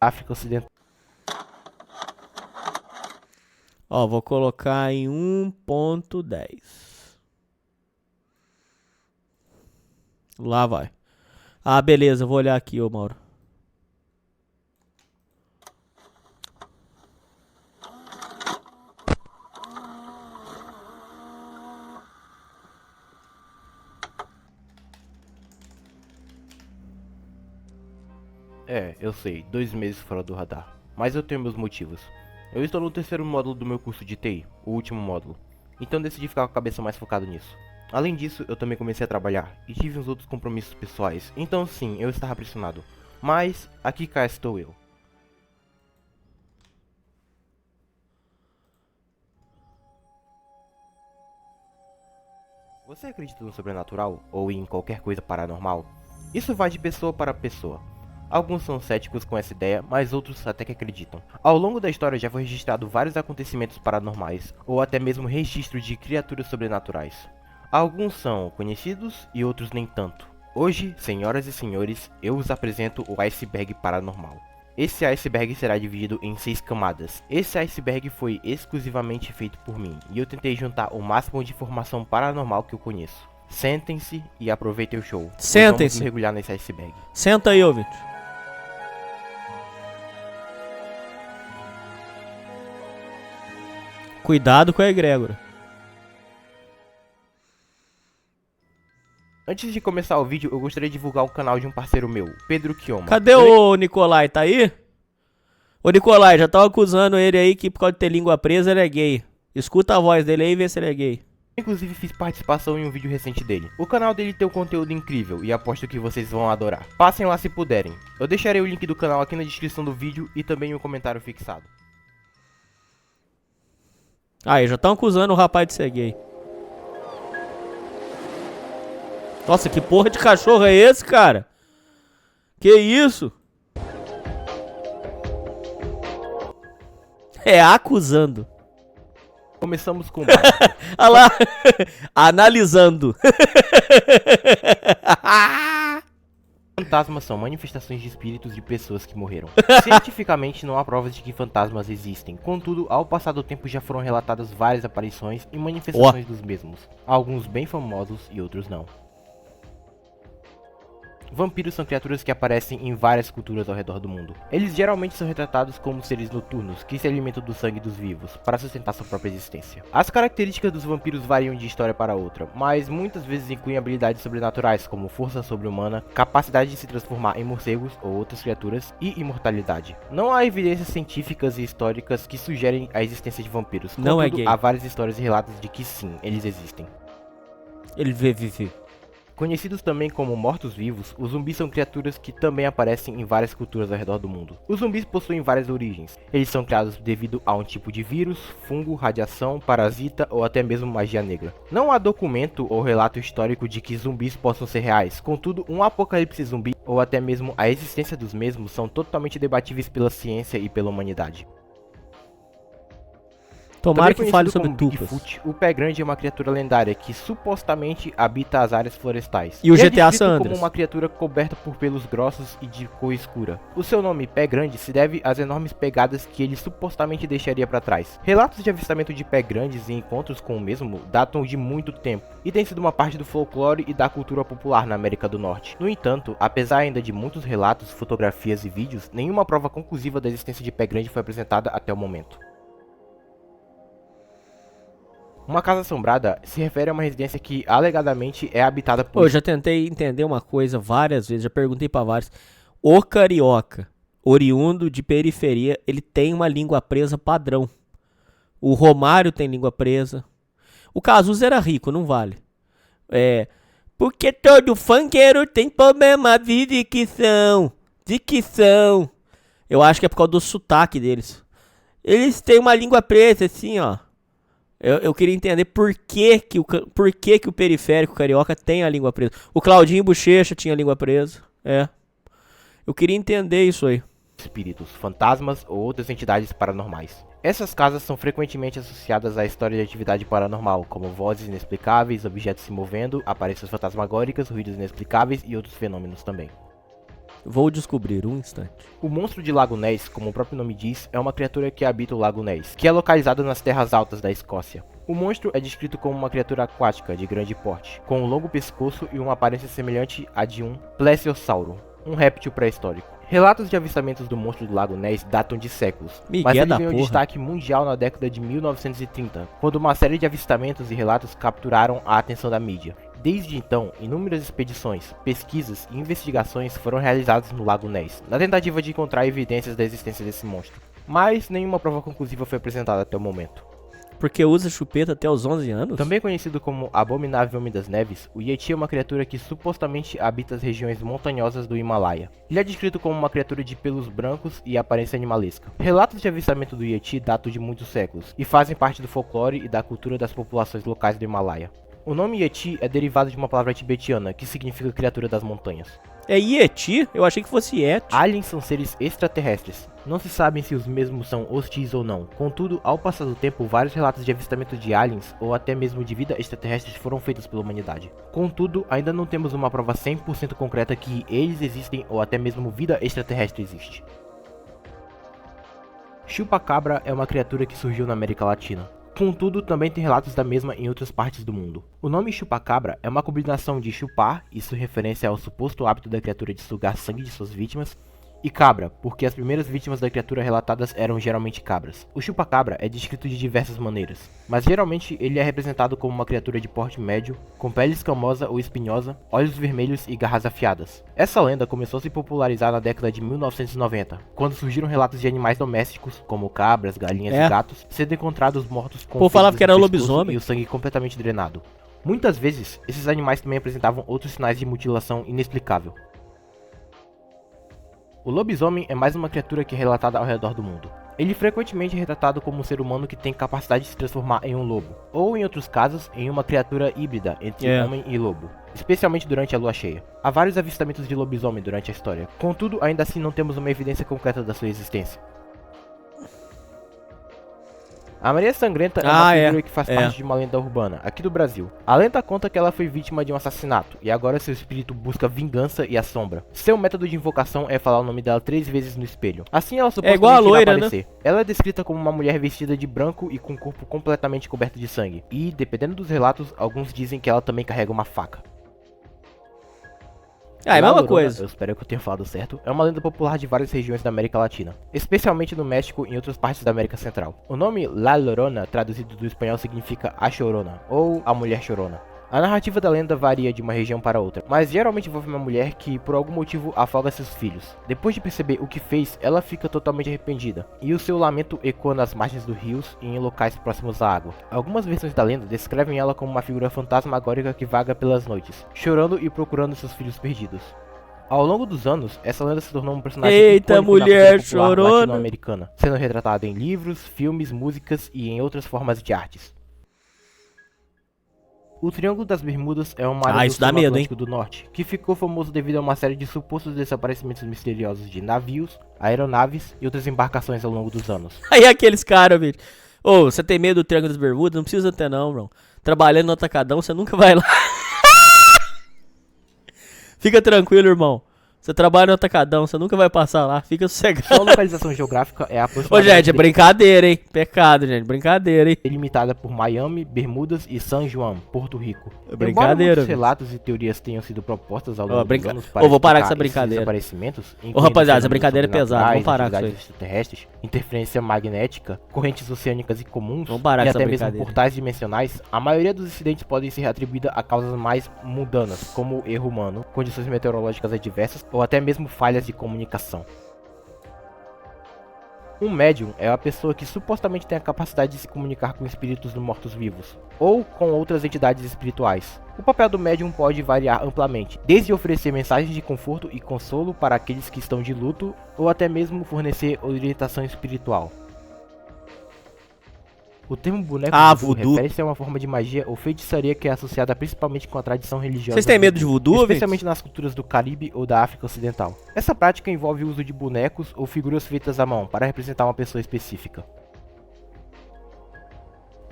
África Ocidental. Ó, vou colocar em 1.10. Lá vai. Ah, beleza, vou olhar aqui, ô Mauro. Eu sei, 2 meses fora do radar. Mas eu tenho meus motivos. Eu estou no terceiro módulo do meu curso de TI, o último módulo. Então decidi ficar com a cabeça mais focado nisso. Além disso, eu também comecei a trabalhar e tive uns outros compromissos pessoais. Então sim, eu estava pressionado. Mas aqui cá estou eu. Você acredita no sobrenatural ou em qualquer coisa paranormal? Isso vai de pessoa para pessoa. Alguns são céticos com essa ideia, mas outros até que acreditam. Ao longo da história já foi registrado vários acontecimentos paranormais, ou até mesmo registro de criaturas sobrenaturais. Alguns são conhecidos e outros nem tanto. Hoje, senhoras e senhores, eu vos apresento o iceberg paranormal. Esse iceberg será dividido em 6 camadas. Esse iceberg foi exclusivamente feito por mim, e eu tentei juntar o máximo de informação paranormal que eu conheço. Sentem-se e aproveitem o show. Sentem-se. Vamos mergulhar nesse iceberg. Senta aí, ouvinte. Cuidado com a egrégora. Antes de começar o vídeo, eu gostaria de divulgar o canal de um parceiro meu, Pedro Kioma. Cadê o Nicolai? Tá aí? Ô Nicolai, já tava acusando ele aí que por causa de ter língua presa ele é gay. Escuta a voz dele aí e vê se ele é gay. Inclusive fiz participação em um vídeo recente dele. O canal dele tem um conteúdo incrível e aposto que vocês vão adorar. Passem lá se puderem. Eu deixarei o link do canal aqui na descrição do vídeo e também em um comentário fixado. Aí, já estão acusando o rapaz de ser gay. Nossa, que porra de cachorro é esse, cara? Que isso? É acusando. Começamos com Olha lá. Analisando. fantasmas são manifestações de espíritos de pessoas que morreram. Cientificamente não há provas de que fantasmas existem, contudo, ao passar do tempo já foram relatadas várias aparições e manifestações dos mesmos, alguns bem famosos e outros não. Vampiros são criaturas que aparecem em várias culturas ao redor do mundo. Eles geralmente são retratados como seres noturnos, que se alimentam do sangue dos vivos, para sustentar sua própria existência. As características dos vampiros variam de história para outra, mas muitas vezes incluem habilidades sobrenaturais, como força sobre-humana, capacidade de se transformar em morcegos ou outras criaturas, e imortalidade. Não há evidências científicas e históricas que sugerem a existência de vampiros, Não é contudo, gay. há várias histórias e relatos de que sim, eles existem. Ele vive. Conhecidos também como mortos-vivos, os zumbis são criaturas que também aparecem em várias culturas ao redor do mundo. Os zumbis possuem várias origens. Eles são criados devido a um tipo de vírus, fungo, radiação, parasita ou até mesmo magia negra. Não há documento ou relato histórico de que zumbis possam ser reais, contudo, um apocalipse zumbi ou até mesmo a existência dos mesmos são totalmente debatíveis pela ciência e pela humanidade. Tomara Também que fale conhecido sobre como tupas. Bigfoot, o Pé Grande é uma criatura lendária que supostamente habita as áreas florestais. E o é GTA descrito San como Andreas. uma criatura coberta por pelos grossos e de cor escura. O seu nome Pé Grande se deve às enormes pegadas que ele supostamente deixaria para trás. Relatos de avistamento de pé grandes e encontros com o mesmo datam de muito tempo e tem sido uma parte do folclore e da cultura popular na América do Norte. No entanto, apesar ainda de muitos relatos, fotografias e vídeos, nenhuma prova conclusiva da existência de Pé Grande foi apresentada até o momento. Uma casa assombrada se refere a uma residência que alegadamente é habitada por... Eu já tentei entender uma coisa várias vezes, já perguntei pra vários. O carioca, oriundo de periferia, ele tem uma língua presa padrão. O Romário tem língua presa. O Cazuza era rico, não vale. Porque todo funkeiro tem problema de dicção. Dicção. Eu acho que é por causa do sotaque deles. Eles têm uma língua presa, assim, ó. Eu queria entender por que o periférico carioca tem a língua presa. O Claudinho Bochecha tinha a língua presa. Eu queria entender isso aí. Espíritos, fantasmas ou outras entidades paranormais. Essas casas são frequentemente associadas à história de atividade paranormal, como vozes inexplicáveis, objetos se movendo, aparições fantasmagóricas, ruídos inexplicáveis e outros fenômenos também. Vou descobrir um instante. O monstro de Lago Ness, como o próprio nome diz, é uma criatura que habita o Lago Ness, que é localizado nas terras altas da Escócia. O monstro é descrito como uma criatura aquática de grande porte, com um longo pescoço e uma aparência semelhante à de um plesiosauro, um réptil pré-histórico. Relatos de avistamentos do monstro do Lago Ness datam de séculos, mas ele ganhou destaque mundial na década de 1930, quando uma série de avistamentos e relatos capturaram a atenção da mídia. Desde então, inúmeras expedições, pesquisas e investigações foram realizadas no Lago Ness, na tentativa de encontrar evidências da existência desse monstro, mas nenhuma prova conclusiva foi apresentada até o momento. Porque usa chupeta até os 11 anos? Também conhecido como Abominável Homem das Neves, o Yeti é uma criatura que supostamente habita as regiões montanhosas do Himalaia. Ele é descrito como uma criatura de pelos brancos e aparência animalesca. Relatos de avistamento do Yeti datam de muitos séculos, e fazem parte do folclore e da cultura das populações locais do Himalaia. O nome Yeti é derivado de uma palavra tibetiana, que significa criatura das montanhas. É Yeti? Eu achei que fosse Yeti. Aliens são seres extraterrestres. Não se sabe se os mesmos são hostis ou não. Contudo, ao passar do tempo, vários relatos de avistamento de aliens ou até mesmo de vida extraterrestres foram feitos pela humanidade. Contudo, ainda não temos uma prova 100% concreta que eles existem ou até mesmo vida extraterrestre existe. Chupacabra é uma criatura que surgiu na América Latina. Contudo, também tem relatos da mesma em outras partes do mundo. O nome chupacabra é uma combinação de chupar, isso referência ao suposto hábito da criatura de sugar sangue de suas vítimas, e cabra, porque as primeiras vítimas da criatura relatadas eram geralmente cabras. O chupacabra é descrito de diversas maneiras, mas geralmente ele é representado como uma criatura de porte médio, com pele escamosa ou espinhosa, olhos vermelhos e garras afiadas. Essa lenda começou a se popularizar na década de 1990, quando surgiram relatos de animais domésticos, como cabras, galinhas e gatos, sendo encontrados mortos com falava que era lobisomem e o sangue completamente drenado. Muitas vezes, esses animais também apresentavam outros sinais de mutilação inexplicável. O lobisomem é mais uma criatura que é relatada ao redor do mundo. Ele frequentemente é retratado como um ser humano que tem capacidade de se transformar em um lobo, ou em outros casos, em uma criatura híbrida entre homem e lobo, especialmente durante a lua cheia. Há vários avistamentos de lobisomem durante a história, contudo, ainda assim não temos uma evidência concreta da sua existência. A Maria Sangrenta é uma figura que faz parte de uma lenda urbana, aqui do Brasil. A lenda conta que ela foi vítima de um assassinato, e agora seu espírito busca vingança e assombra. Seu método de invocação é falar o nome dela 3 vezes no espelho. Assim ela supostamente irá aparecer. Né? Ela é descrita como uma mulher vestida de branco e com o corpo completamente coberto de sangue. E, dependendo dos relatos, alguns dizem que ela também carrega uma faca. É a mesma coisa. Eu espero que eu tenha falado certo. É uma lenda popular de várias regiões da América Latina, especialmente no México e em outras partes da América Central. O nome La Llorona, traduzido do espanhol, significa a Chorona, ou a Mulher Chorona. A narrativa da lenda varia de uma região para outra, mas geralmente envolve uma mulher que, por algum motivo, afoga seus filhos. Depois de perceber o que fez, ela fica totalmente arrependida, e o seu lamento ecoa nas margens dos rios e em locais próximos à água. Algumas versões da lenda descrevem ela como uma figura fantasmagórica que vaga pelas noites, chorando e procurando seus filhos perdidos. Ao longo dos anos, essa lenda se tornou um personagem icônico na cultura popular latino-americana, sendo retratada em livros, filmes, músicas e em outras formas de artes. O Triângulo das Bermudas é uma área do Oceano Atlântico do Norte, que ficou famoso devido a uma série de supostos desaparecimentos misteriosos de navios, aeronaves e outras embarcações ao longo dos anos. Aí aqueles caras, bicho. Ô, você tem medo do Triângulo das Bermudas? Não precisa ter não, bro. Trabalhando no atacadão, você nunca vai lá. Fica tranquilo, irmão. Você trabalha no atacadão, você nunca vai passar lá. Fica sossegado. Sua localização geográfica é aproximadamente... Ô, gente, é brincadeira, hein? Pecado, gente. Brincadeira, hein? Delimitada por Miami, Bermudas e San Juan, Porto Rico. É brincadeira. Embora relatos e teorias tenham sido propostas ao longo dos anos para vou parar com essa brincadeira. Desaparecimentos, ô, rapaziada, essa brincadeira é pesada. Vamos parar com isso aí. Extraterrestres, interferência magnética, correntes oceânicas incomuns vamos parar e com até mesmo portais dimensionais, a maioria dos incidentes podem ser atribuída a causas mais mundanas, como erro humano, condições meteorológicas adversas ou até mesmo falhas de comunicação. Um médium é a pessoa que supostamente tem a capacidade de se comunicar com espíritos dos mortos-vivos, ou com outras entidades espirituais. O papel do médium pode variar amplamente, desde oferecer mensagens de conforto e consolo para aqueles que estão de luto, ou até mesmo fornecer orientação espiritual. O termo boneco voodoo refere-se a uma forma de magia ou feitiçaria que é associada principalmente com a tradição religiosa. Vocês têm medo de voodoo, especialmente nas culturas do Caribe ou da África Ocidental. Essa prática envolve o uso de bonecos ou figuras feitas à mão para representar uma pessoa específica.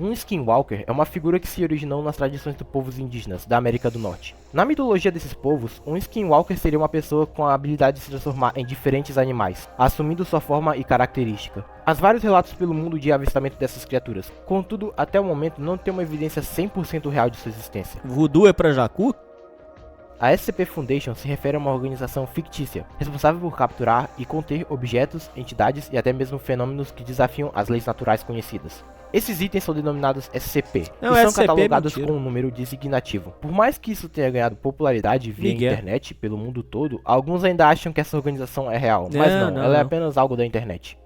Um skinwalker é uma figura que se originou nas tradições dos povos indígenas da América do Norte. Na mitologia desses povos, um skinwalker seria uma pessoa com a habilidade de se transformar em diferentes animais, assumindo sua forma e característica. Há vários relatos pelo mundo de avistamento dessas criaturas, contudo, até o momento não tem uma evidência 100% real de sua existência. Voodoo é pra Jacu? A SCP Foundation se refere a uma organização fictícia, responsável por capturar e conter objetos, entidades e até mesmo fenômenos que desafiam as leis naturais conhecidas. Esses itens são denominados SCP, Não, e são SCP é catalogados mentira. com um número designativo. Por mais que isso tenha ganhado popularidade via Miguel. internet pelo mundo todo, alguns ainda acham que essa organização é real, mas não, ela é apenas algo da internet.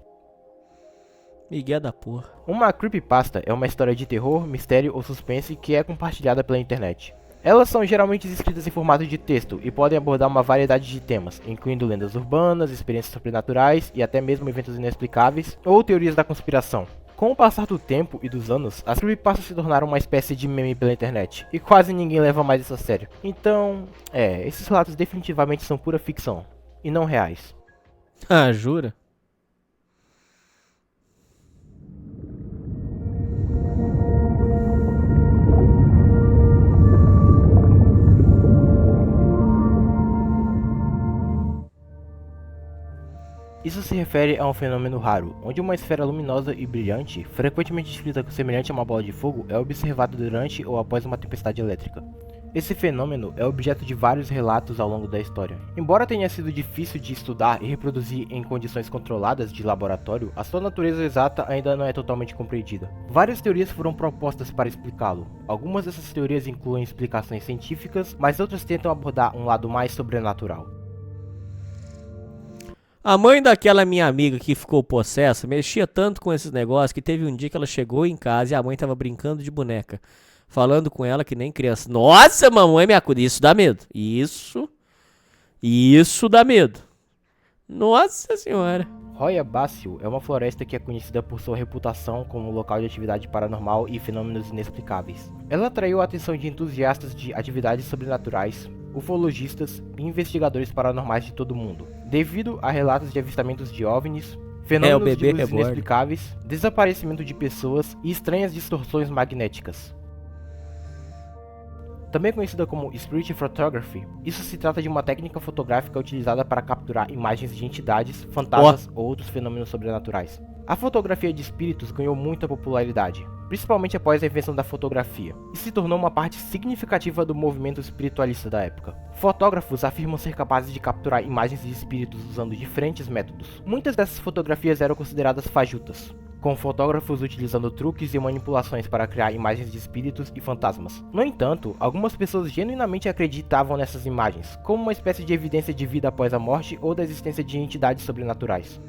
Miguel da porra. Uma creepypasta é uma história de terror, mistério ou suspense que é compartilhada pela internet. Elas são geralmente escritas em formato de texto e podem abordar uma variedade de temas, incluindo lendas urbanas, experiências sobrenaturais e até mesmo eventos inexplicáveis ou teorias da conspiração. Com o passar do tempo e dos anos, as creepypastas se tornaram uma espécie de meme pela internet, e quase ninguém leva mais isso a sério. Então, esses relatos definitivamente são pura ficção, e não reais. Ah, jura? Isso se refere a um fenômeno raro, onde uma esfera luminosa e brilhante, frequentemente descrita semelhante a uma bola de fogo, é observada durante ou após uma tempestade elétrica. Esse fenômeno é objeto de vários relatos ao longo da história. Embora tenha sido difícil de estudar e reproduzir em condições controladas de laboratório, a sua natureza exata ainda não é totalmente compreendida. Várias teorias foram propostas para explicá-lo. Algumas dessas teorias incluem explicações científicas, mas outras tentam abordar um lado mais sobrenatural. A mãe daquela minha amiga que ficou possessa mexia tanto com esses negócios que teve um dia que ela chegou em casa e a mãe tava brincando de boneca. Falando com ela que nem criança. Nossa, mamãe me acuda. Isso dá medo. Isso dá medo. Nossa senhora. Roya Bácio é uma floresta que é conhecida por sua reputação como local de atividade paranormal e fenômenos inexplicáveis. Ela atraiu a atenção de entusiastas de atividades sobrenaturais, ufologistas e investigadores paranormais de todo o mundo, devido a relatos de avistamentos de OVNIs, fenômenos de luzes inexplicáveis, desaparecimento de pessoas e estranhas distorções magnéticas. Também conhecida como Spirit Photography, isso se trata de uma técnica fotográfica utilizada para capturar imagens de entidades, fantasmas ou outros fenômenos sobrenaturais. A fotografia de espíritos ganhou muita popularidade, principalmente após a invenção da fotografia, e se tornou uma parte significativa do movimento espiritualista da época. Fotógrafos afirmam ser capazes de capturar imagens de espíritos usando diferentes métodos. Muitas dessas fotografias eram consideradas fajutas, com fotógrafos utilizando truques e manipulações para criar imagens de espíritos e fantasmas. No entanto, algumas pessoas genuinamente acreditavam nessas imagens, como uma espécie de evidência de vida após a morte ou da existência de entidades sobrenaturais.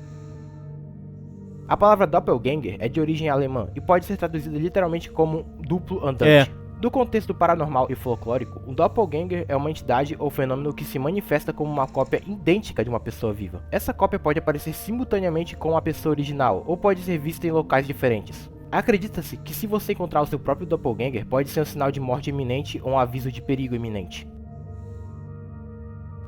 A palavra doppelganger é de origem alemã e pode ser traduzida literalmente como duplo andante. Do contexto paranormal e folclórico, um doppelganger é uma entidade ou fenômeno que se manifesta como uma cópia idêntica de uma pessoa viva. Essa cópia pode aparecer simultaneamente com a pessoa original, ou pode ser vista em locais diferentes. Acredita-se que se você encontrar o seu próprio doppelganger, pode ser um sinal de morte iminente ou um aviso de perigo iminente.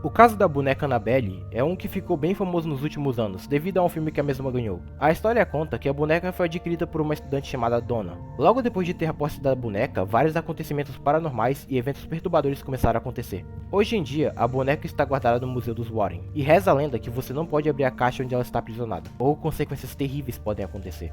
O caso da boneca Annabelle é um que ficou bem famoso nos últimos anos, devido a um filme que a mesma ganhou. A história conta que a boneca foi adquirida por uma estudante chamada Donna. Logo depois de ter a posse da boneca, vários acontecimentos paranormais e eventos perturbadores começaram a acontecer. Hoje em dia, a boneca está guardada no Museu dos Warren, e reza a lenda que você não pode abrir a caixa onde ela está aprisionada, ou consequências terríveis podem acontecer.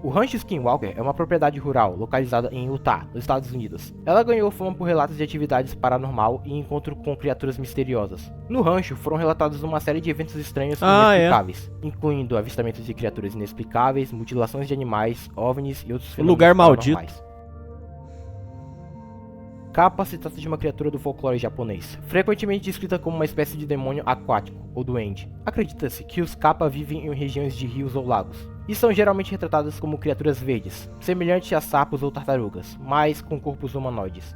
O Rancho Skinwalker é uma propriedade rural localizada em Utah, nos Estados Unidos. Ela ganhou fama por relatos de atividades paranormal e encontro com criaturas misteriosas. No rancho foram relatados uma série de eventos estranhos e inexplicáveis, incluindo avistamentos de criaturas inexplicáveis, mutilações de animais, OVNIs e outros fenômenos lugar paranormais. maldito. Kappa se trata de uma criatura do folclore japonês, frequentemente descrita como uma espécie de demônio aquático, ou duende. Acredita-se que os Kappa vivem em regiões de rios ou lagos, e são geralmente retratadas como criaturas verdes, semelhantes a sapos ou tartarugas, mas com corpos humanoides.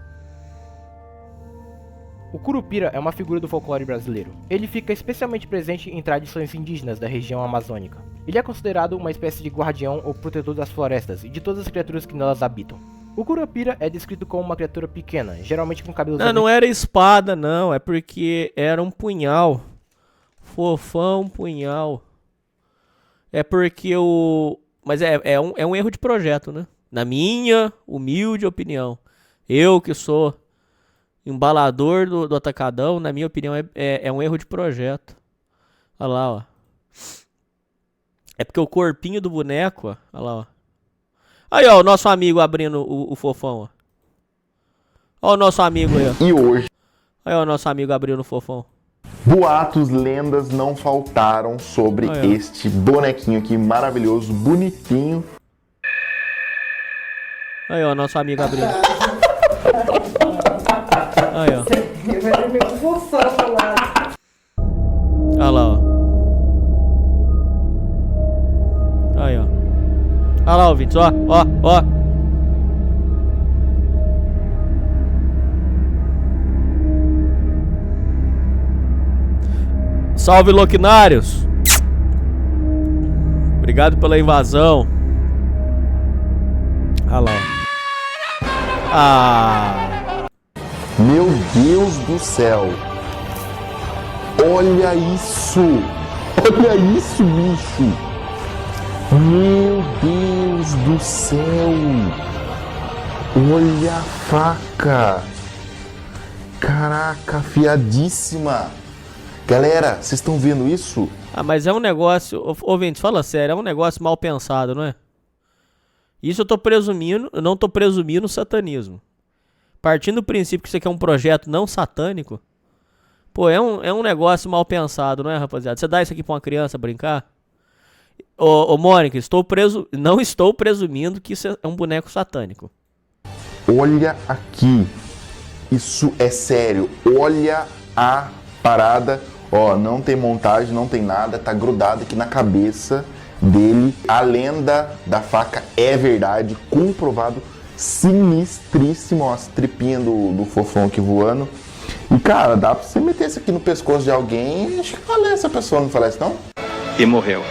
O Curupira é uma figura do folclore brasileiro. Ele fica especialmente presente em tradições indígenas da região amazônica. Ele é considerado uma espécie de guardião ou protetor das florestas e de todas as criaturas que nelas habitam. O Curupira é descrito como uma criatura pequena, geralmente com cabelos... Não era espada não, é porque era um punhal. Fofão, punhal. É porque Mas é um erro de projeto, né? Na minha humilde opinião. Eu que sou embalador do Atacadão, na minha opinião, é um erro de projeto. Olha lá, ó. É porque o corpinho do boneco, ó. Olha lá, ó. Aí, ó, o nosso amigo abrindo o fofão, ó. Ó o nosso amigo aí, ó. E hoje, Aí, ó, o nosso amigo abrindo o fofão. boatos, lendas não faltaram sobre Aí, ó. este bonequinho aqui maravilhoso, bonitinho. Aí, ó, nosso amigo abrindo. Aí, ó. Vai ver com fofão lá. Olha lá, ó. Aí, ó. Olha lá, ouvintes, ó, ó. Salve, Loquinários! Obrigado pela invasão. Olha lá, ó. Ah! Meu Deus do céu! Olha isso! Olha isso, bicho! Meu Deus do céu! Olha a faca! Caraca, afiadíssima! Galera, vocês estão vendo isso? Ah, mas é um negócio... Ouvintes, fala sério, é um negócio mal pensado, não é? Isso eu tô presumindo, eu não tô presumindo satanismo. Partindo do princípio que isso aqui é um projeto não satânico, pô, é um negócio mal pensado, não é, rapaziada? Você dá isso aqui pra uma criança brincar? Ô Mônica, não estou presumindo que isso é um boneco satânico. Olha aqui. Isso é sério. Olha a parada. Ó, não tem montagem, não tem nada. Tá grudado aqui na cabeça dele. A lenda da faca é verdade. Comprovado. Sinistríssimo. Ó, as tripinhas do fofão aqui voando. E, cara, dá pra você meter isso aqui no pescoço de alguém. Acho que falece essa pessoa, não falece, não? E morreu.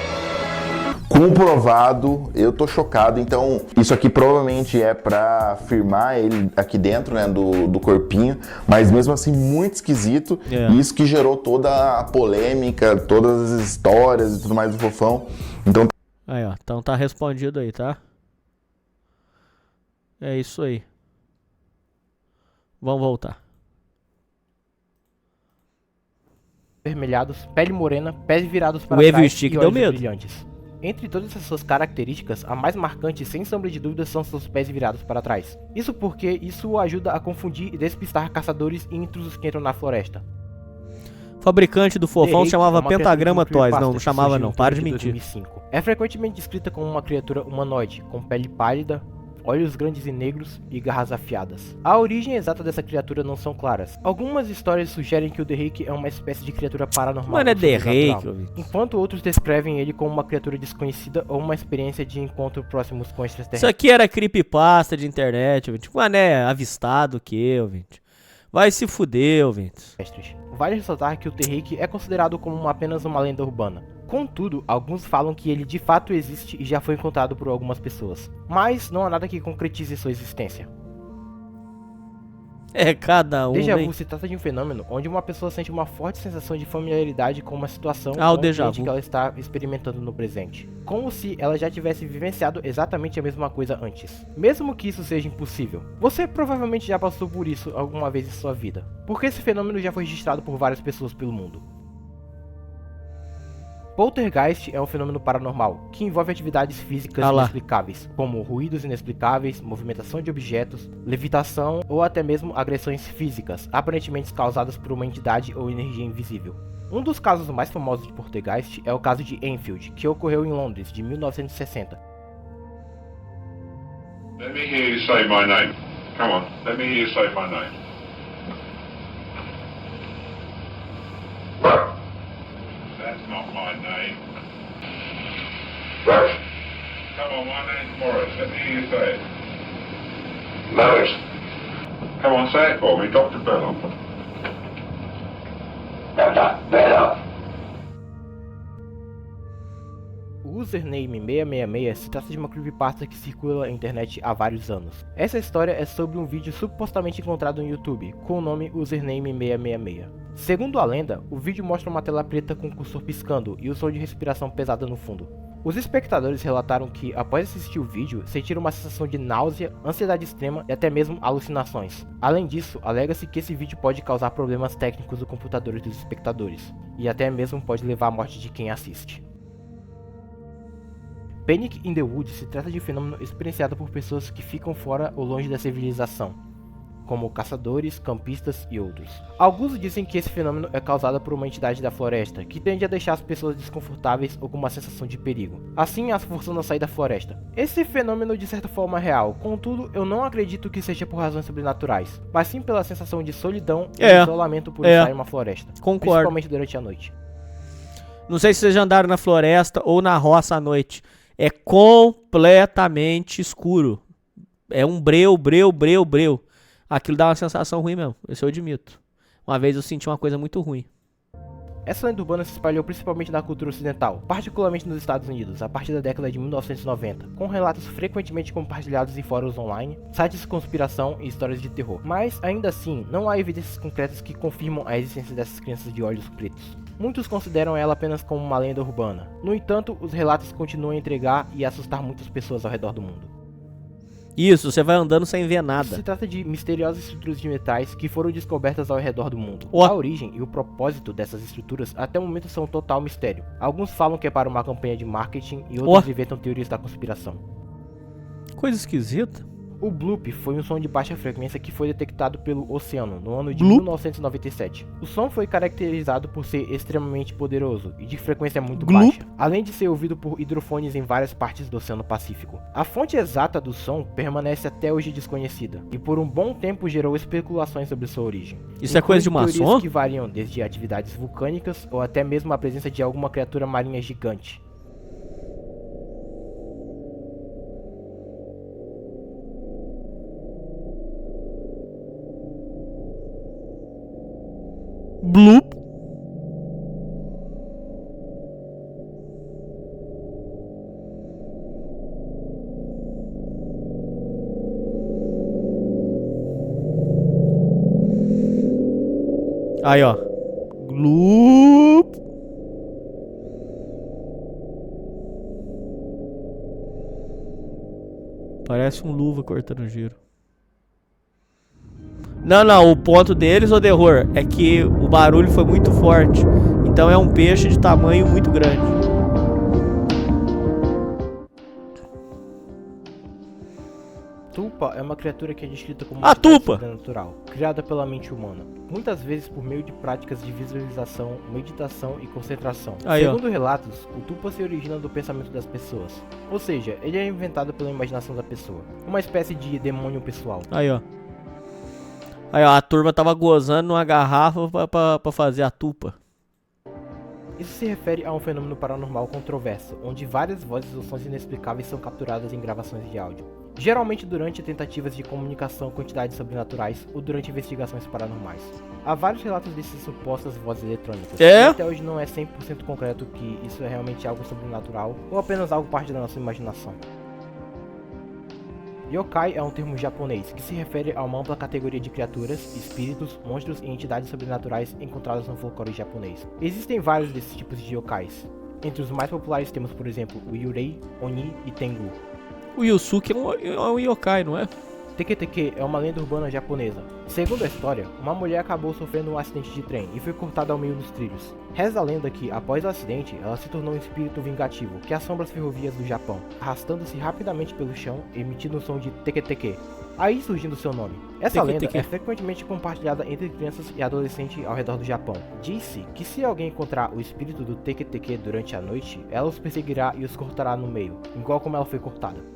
Comprovado, eu tô chocado. Então, isso aqui provavelmente é pra firmar ele aqui dentro, né, do corpinho, mas mesmo assim muito esquisito. E isso que gerou toda a polêmica, todas as histórias e tudo mais do fofão. Então, Aí, ó, então tá respondido aí, tá? É isso aí. Vamos voltar. Vermelhados, pele morena, pés virados para O Evil trás Stick e deu olhos medo. brilhantes. Entre todas essas suas características, a mais marcante, sem sombra de dúvida, são seus pés virados para trás. Isso porque isso o ajuda a confundir e despistar caçadores e intrusos que entram na floresta. O fabricante do fofão The chamava Ape é uma Pentagrama criatura Toys. Não, creepypasta não que chamava surgiu não. em Para de torno mentir. 2005. É frequentemente descrita como uma criatura humanoide, com pele pálida, olhos grandes e negros e garras afiadas. A origem exata dessa criatura não são claras. Algumas histórias sugerem que o The Rake é uma espécie de criatura paranormal. Mano, é ou The sobrenatural, Rake, ouvi. enquanto outros descrevem ele como uma criatura desconhecida ou uma experiência de encontro próximos com Isso extraterrestres. aqui era creepypasta de internet, ouvinte. Mané, avistado o quê, ouvinte? Vai se fuder, ouvinte. Vale ressaltar que o The Rake é considerado como apenas uma lenda urbana. Contudo, alguns falam que ele de fato existe e já foi encontrado por algumas pessoas, mas não há nada que concretize sua existência. É cada um, Déjà hein? vu se trata de um fenômeno onde uma pessoa sente uma forte sensação de familiaridade com uma situação Ah, o ou déjà ambiente vu. que ela está experimentando no presente, como se ela já tivesse vivenciado exatamente a mesma coisa antes. Mesmo que isso seja impossível, você provavelmente já passou por isso alguma vez em sua vida, porque esse fenômeno já foi registrado por várias pessoas pelo mundo. Poltergeist é um fenômeno paranormal, que envolve atividades físicas Ah lá. inexplicáveis, como ruídos inexplicáveis, movimentação de objetos, levitação ou até mesmo agressões físicas, aparentemente causadas por uma entidade ou energia invisível. Um dos casos mais famosos de Poltergeist é o caso de Enfield, que ocorreu em Londres, de 1960. Let me hear you say my name. Come on, let me hear you say my name. That's not my name. Come on, my name's Morris. Let me hear you say it. Morris. Come on, say it for me, Dr. Bellow. Dr. Bellow. O username 666 se trata de uma creepypasta que circula na internet há vários anos. Essa história é sobre um vídeo supostamente encontrado no YouTube, com o nome username 666. Segundo a lenda, o vídeo mostra uma tela preta com o cursor piscando e o som de respiração pesada no fundo. Os espectadores relataram que, após assistir o vídeo, sentiram uma sensação de náusea, ansiedade extrema e até mesmo alucinações. Além disso, alega-se que esse vídeo pode causar problemas técnicos do computador dos espectadores, e até mesmo pode levar à morte de quem assiste. Panic in the Woods se trata de um fenômeno experienciado por pessoas que ficam fora ou longe da civilização, como caçadores, campistas e outros. Alguns dizem que esse fenômeno é causado por uma entidade da floresta, que tende a deixar as pessoas desconfortáveis ou com uma sensação de perigo, assim as forçando a sair da floresta. Esse fenômeno de certa forma é real, contudo eu não acredito que seja por razões sobrenaturais, mas sim pela sensação de solidão e isolamento por estar em uma floresta, Concordo. principalmente durante a noite. Não sei se vocês já andaram na floresta ou na roça à noite. É completamente escuro. É um breu. Aquilo dá uma sensação ruim mesmo, isso eu admito. Uma vez eu senti uma coisa muito ruim. Essa lenda urbana se espalhou principalmente na cultura ocidental, particularmente nos Estados Unidos, a partir da década de 1990, com relatos frequentemente compartilhados em fóruns online, sites de conspiração e histórias de terror. Mas, ainda assim, não há evidências concretas que confirmam a existência dessas crianças de olhos pretos. Muitos consideram ela apenas como uma lenda urbana. No entanto, os relatos continuam a intrigar e assustar muitas pessoas ao redor do mundo. Isso, você vai andando sem ver nada. Se trata de misteriosas estruturas de metais que foram descobertas ao redor do mundo. Oh. A origem e o propósito dessas estruturas até o momento são um total mistério. Alguns falam que é para uma campanha de marketing e outros inventam teorias da conspiração. Coisa esquisita. O bloop foi um som de baixa frequência que foi detectado pelo oceano no ano de 1997. O som foi caracterizado por ser extremamente poderoso e de frequência muito baixa, além de ser ouvido por hidrofones em várias partes do Oceano Pacífico. A fonte exata do som permanece até hoje desconhecida e por um bom tempo gerou especulações sobre sua origem. Isso é coisa de maçom? Teorias que variam desde atividades vulcânicas ou até mesmo a presença de alguma criatura marinha gigante. Bloop. Aí, ó. Gloop. Parece um luva cortando giro. Não, o ponto deles, ô Terror, é que o barulho foi muito forte. Então é um peixe de tamanho muito grande. Tulpa é uma criatura que é descrita como A Tulpa! sobrenatural, criada pela mente humana, muitas vezes por meio de práticas de visualização, meditação e concentração. Aí, ó. Segundo relatos, o Tulpa se origina do pensamento das pessoas, ou seja, ele é inventado pela imaginação da pessoa, uma espécie de demônio pessoal. Aí, ó. Aí, ó, a turma tava gozando numa garrafa pra fazer a Tulpa. Isso se refere a um fenômeno paranormal controverso, onde várias vozes ou sons inexplicáveis são capturadas em gravações de áudio, geralmente durante tentativas de comunicação com entidades sobrenaturais ou durante investigações paranormais. Há vários relatos dessas supostas vozes eletrônicas, e até hoje não é 100% concreto que isso é realmente algo sobrenatural ou apenas algo parte da nossa imaginação. Yokai é um termo japonês que se refere a uma ampla categoria de criaturas, espíritos, monstros e entidades sobrenaturais encontradas no folclore japonês. Existem vários desses tipos de yokais. Entre os mais populares temos, por exemplo, o Yurei, Oni e Tengu. O Yusuke é um yokai, não é? Teke-teke é uma lenda urbana japonesa. Segundo a história, uma mulher acabou sofrendo um acidente de trem e foi cortada ao meio nos trilhos. Reza a lenda que, após o acidente, ela se tornou um espírito vingativo que assombra as ferrovias do Japão, arrastando-se rapidamente pelo chão, emitindo um som de teke-teke. Aí surgindo seu nome. Essa lenda é frequentemente compartilhada entre crianças e adolescentes ao redor do Japão. Diz-se que se alguém encontrar o espírito do teke-teke durante a noite, ela os perseguirá e os cortará no meio, igual como ela foi cortada.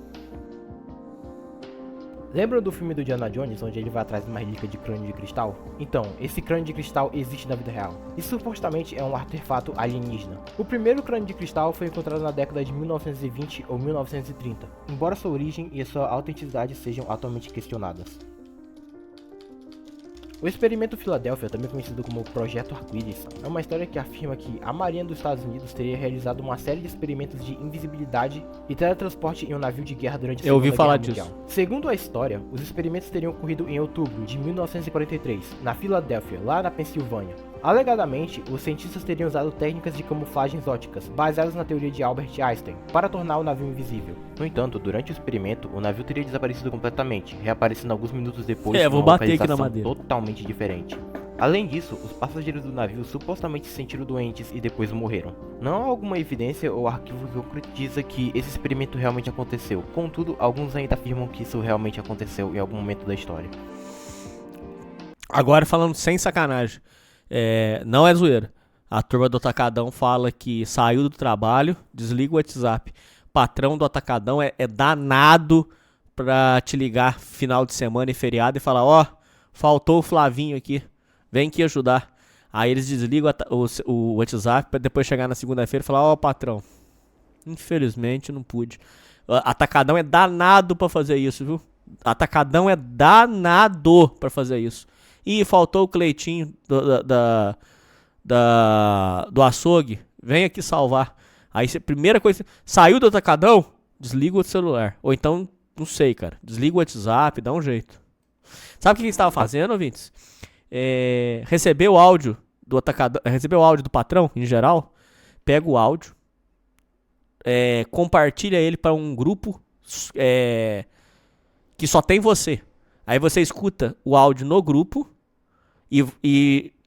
Lembram do filme do Indiana Jones, onde ele vai atrás de uma relíquia de crânio de cristal? Então, esse crânio de cristal existe na vida real. E supostamente é um artefato alienígena. O primeiro crânio de cristal foi encontrado na década de 1920 ou 1930, embora sua origem e sua autenticidade sejam atualmente questionadas. O experimento Filadélfia, também conhecido como Projeto Arco-Íris, é uma história que afirma que a Marinha dos Estados Unidos teria realizado uma série de experimentos de invisibilidade e teletransporte em um navio de guerra durante a Segunda Guerra Mundial. Segundo a história, os experimentos teriam ocorrido em outubro de 1943, na Filadélfia, lá na Pensilvânia. Alegadamente, os cientistas teriam usado técnicas de camuflagens óticas, baseadas na teoria de Albert Einstein, para tornar o navio invisível. No entanto, durante o experimento, o navio teria desaparecido completamente, reaparecendo alguns minutos depois vou numa bater aqui na localização madeira. totalmente diferente. Além disso, os passageiros do navio supostamente se sentiram doentes e depois morreram. Não há alguma evidência ou arquivo que concretiza que esse experimento realmente aconteceu, contudo, alguns ainda afirmam que isso realmente aconteceu em algum momento da história. Agora falando sem sacanagem, não é zoeira. A turma do Atacadão fala que saiu do trabalho, desliga o WhatsApp. Patrão do Atacadão é danado pra te ligar final de semana e feriado e falar, ó, faltou o Flavinho aqui, vem aqui ajudar. Aí eles desligam o WhatsApp pra depois chegar na segunda-feira e falar, ó, patrão, infelizmente não pude. Atacadão é danado pra fazer isso, viu? Atacadão é danado pra fazer isso. Ih, faltou o Cleitinho do açougue, vem aqui salvar. Aí primeira coisa, saiu do Atacadão, desliga o celular. Ou então, não sei, cara, desliga o WhatsApp, dá um jeito. Sabe o que eles estavam fazendo, ouvintes? Recebeu o áudio do Atacadão, recebeu o áudio do patrão, em geral, pega o áudio, compartilha ele para um grupo que só tem você. Aí você escuta o áudio no grupo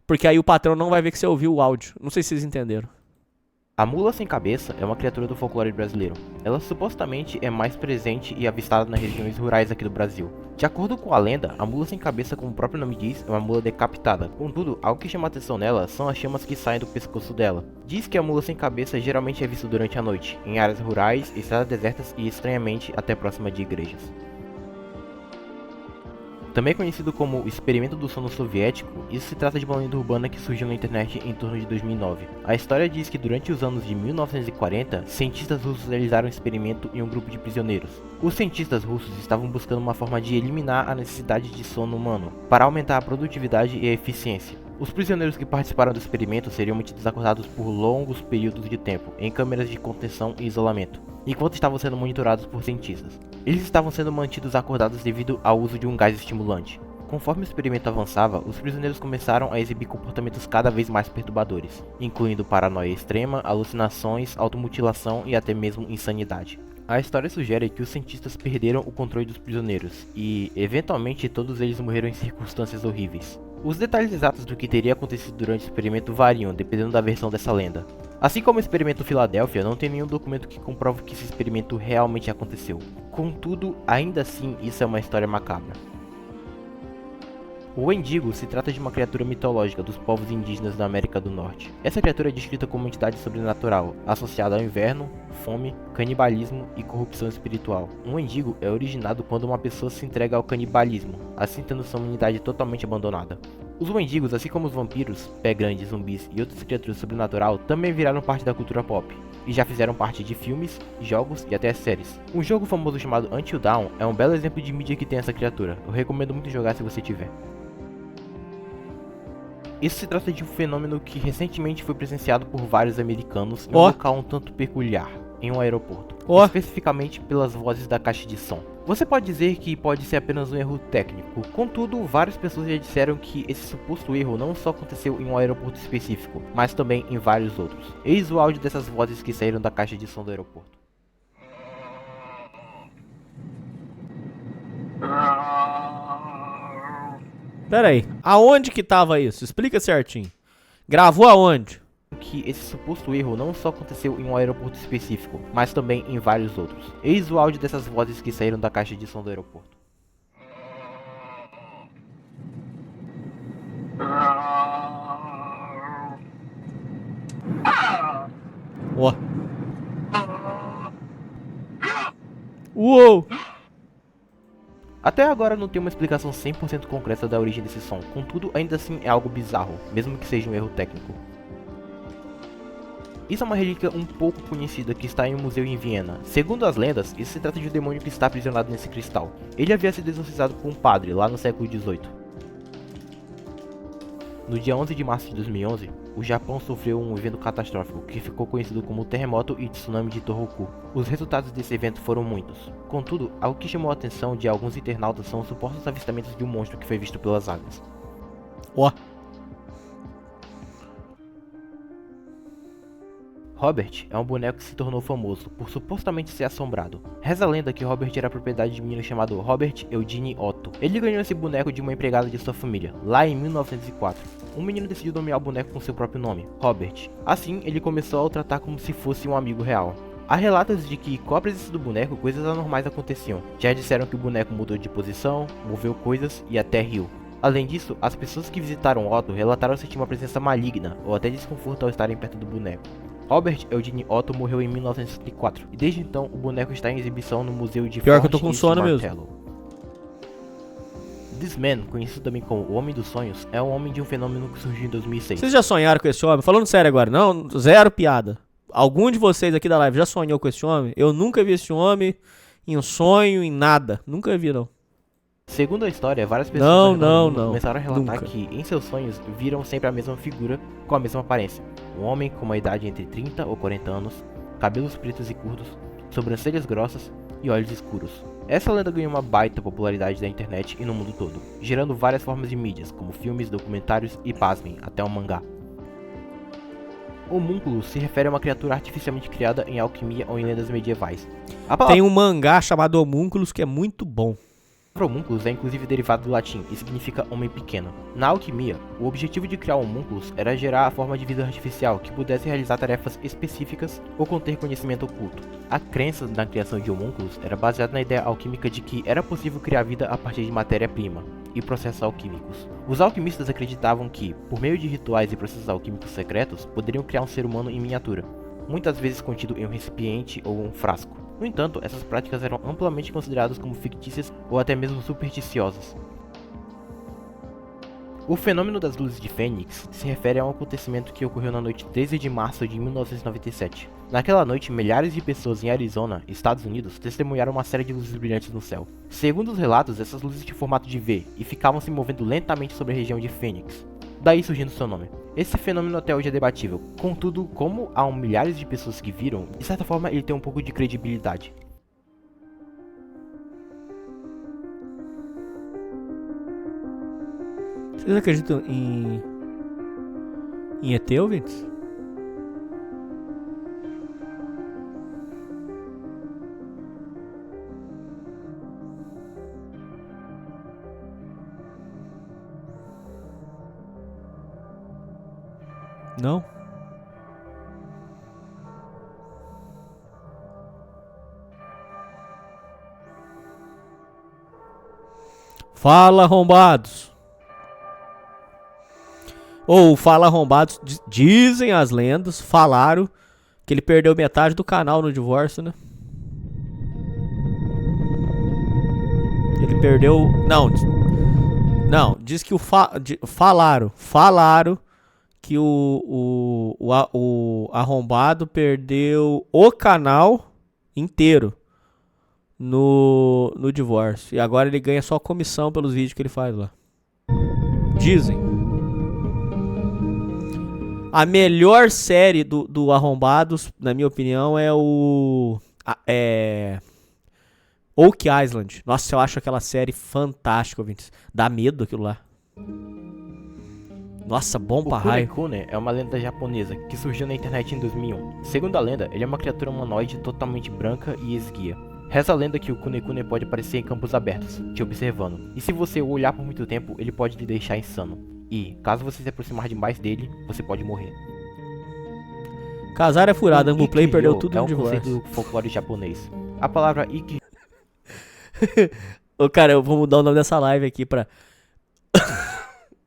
porque aí o patrão não vai ver que você ouviu o áudio. Não sei se vocês entenderam. A mula sem cabeça é uma criatura do folclore brasileiro. Ela supostamente é mais presente e avistada nas regiões rurais aqui do Brasil. De acordo com a lenda, a mula sem cabeça, como o próprio nome diz, é uma mula decapitada. Contudo, algo que chama a atenção nela são as chamas que saem do pescoço dela. Diz que a mula sem cabeça geralmente é vista durante a noite, em áreas rurais, estradas desertas e, estranhamente, até próxima de igrejas. Também conhecido como o experimento do sono soviético, isso se trata de uma lenda urbana que surgiu na internet em torno de 2009. A história diz que durante os anos de 1940, cientistas russos realizaram um experimento em um grupo de prisioneiros. Os cientistas russos estavam buscando uma forma de eliminar a necessidade de sono humano, para aumentar a produtividade e a eficiência. Os prisioneiros que participaram do experimento seriam mantidos acordados por longos períodos de tempo, em câmeras de contenção e isolamento, enquanto estavam sendo monitorados por cientistas. Eles estavam sendo mantidos acordados devido ao uso de um gás estimulante. Conforme o experimento avançava, os prisioneiros começaram a exibir comportamentos cada vez mais perturbadores, incluindo paranoia extrema, alucinações, automutilação e até mesmo insanidade. A história sugere que os cientistas perderam o controle dos prisioneiros e, eventualmente, todos eles morreram em circunstâncias horríveis. Os detalhes exatos do que teria acontecido durante o experimento variam dependendo da versão dessa lenda. Assim como o experimento Filadélfia, não tem nenhum documento que comprove que esse experimento realmente aconteceu. Contudo, ainda assim, isso é uma história macabra. O Wendigo se trata de uma criatura mitológica dos povos indígenas da América do Norte. Essa criatura é descrita como uma entidade sobrenatural, associada ao inverno, fome, canibalismo e corrupção espiritual. Um Wendigo é originado quando uma pessoa se entrega ao canibalismo, assim tendo sua humanidade totalmente abandonada. Os Wendigos, assim como os vampiros, pé grande, zumbis e outras criaturas sobrenatural, também viraram parte da cultura pop, e já fizeram parte de filmes, jogos e até séries. Um jogo famoso chamado Until Dawn é um belo exemplo de mídia que tem essa criatura. Eu recomendo muito jogar se você tiver. Isso se trata de um fenômeno que recentemente foi presenciado por vários americanos em um local um tanto peculiar, em um aeroporto, especificamente pelas vozes da caixa de som. Você pode dizer que pode ser apenas um erro técnico, contudo, várias pessoas já disseram que esse suposto erro não só aconteceu em um aeroporto específico, mas também em vários outros. Eis o áudio dessas vozes que saíram da caixa de som do aeroporto. Pera aí, aonde que tava isso? Explica certinho. Gravou aonde? Que esse suposto erro não só aconteceu em um aeroporto específico, mas também em vários outros. Eis o áudio dessas vozes que saíram da caixa de som do aeroporto. Ó. Uou! Até agora não tem uma explicação 100% concreta da origem desse som, contudo ainda assim é algo bizarro, mesmo que seja um erro técnico. Isso é uma relíquia um pouco conhecida que está em um museu em Viena. Segundo as lendas, isso se trata de um demônio que está aprisionado nesse cristal. Ele havia sido exorcizado por um padre lá no século XVIII. No dia 11 de março de 2011, o Japão sofreu um evento catastrófico que ficou conhecido como o terremoto e tsunami de Tohoku. Os resultados desse evento foram muitos. Contudo, algo que chamou a atenção de alguns internautas são os supostos avistamentos de um monstro que foi visto pelas águas. Ó. Robert é um boneco que se tornou famoso por supostamente ser assombrado. Reza a lenda que Robert era propriedade de um menino chamado Robert Eugene Otto. Ele ganhou esse boneco de uma empregada de sua família, lá em 1904. Um menino decidiu nomear o boneco com seu próprio nome, Robert. Assim, ele começou a o tratar como se fosse um amigo real. Há relatos de que, com a presença do boneco, coisas anormais aconteciam. Já disseram que o boneco mudou de posição, moveu coisas e até riu. Além disso, as pessoas que visitaram Otto relataram sentir uma presença maligna ou até desconforto ao estarem perto do boneco. Robert Eugene Otto morreu em 1964 e desde então o boneco está em exibição no Museu de Pior que eu tô Forte com East sono mesmo. Martello. This Man, conhecido também como o Homem dos Sonhos, é um homem de um fenômeno que surgiu em 2006. Vocês já sonharam com esse homem? Falando sério agora, não, zero piada. Algum de vocês aqui da live já sonhou com esse homem? Eu nunca vi esse homem em um sonho, em nada. Nunca vi, não. Segundo a história, várias pessoas Não, começaram a relatar nunca. que em seus sonhos viram sempre a mesma figura com a mesma aparência. Um homem com uma idade entre 30 ou 40 anos, cabelos pretos e curtos, sobrancelhas grossas e olhos escuros. Essa lenda ganhou uma baita popularidade na internet e no mundo todo, gerando várias formas de mídias, como filmes, documentários e, pasmem, até um mangá. Homúnculo se refere a uma criatura artificialmente criada em alquimia ou em lendas medievais. A palavra Tem um mangá chamado Homúnculos que é muito bom. homúnculos é inclusive derivado do latim e significa homem pequeno. Na alquimia, o objetivo de criar homúnculos era gerar a forma de vida artificial que pudesse realizar tarefas específicas ou conter conhecimento oculto. A crença na criação de homúnculos era baseada na ideia alquímica de que era possível criar vida a partir de matéria-prima e processos alquímicos. Os alquimistas acreditavam que, por meio de rituais e processos alquímicos secretos, poderiam criar um ser humano em miniatura, muitas vezes contido em um recipiente ou um frasco. No entanto, essas práticas eram amplamente consideradas como fictícias ou até mesmo supersticiosas. O fenômeno das luzes de Fênix se refere a um acontecimento que ocorreu na noite 13 de março de 1997. Naquela noite, milhares de pessoas em Arizona, Estados Unidos, testemunharam uma série de luzes brilhantes no céu. Segundo os relatos, essas luzes tinham formato de V e ficavam se movendo lentamente sobre a região de Fênix. Daí surgindo seu nome. Esse fenômeno até hoje é debatível, contudo, como há milhares de pessoas que viram, de certa forma ele tem um pouco de credibilidade. Vocês acreditam em ET, ouvintes? Não? Fala, arrombados! Ou Fala, arrombados, dizem as lendas, falaram que ele perdeu metade do canal no divórcio, né? Ele perdeu... Não, diz que falaram que o arrombado perdeu o canal inteiro no divórcio. E agora ele ganha só comissão pelos vídeos que ele faz lá. Dizem. A melhor série do Arrombados, na minha opinião, é Oak Island. Nossa, eu acho aquela série fantástica, ouvintes. Dá medo aquilo lá. Nossa, bom pra raio. O Kune é uma lenda japonesa que surgiu na internet em 2001. Segundo a lenda, ele é uma criatura humanoide totalmente branca e esguia. Reza a lenda que o Kune pode aparecer em campos abertos, te observando. E se você o olhar por muito tempo, ele pode te deixar insano. E, caso você se aproximar demais dele, você pode morrer. Casar é furada, Ambuplay perdeu tudo no divórcio. É um divórcio. conceito do folclore japonês. A palavra Iki... Ô, cara, eu vou mudar o nome dessa live aqui pra...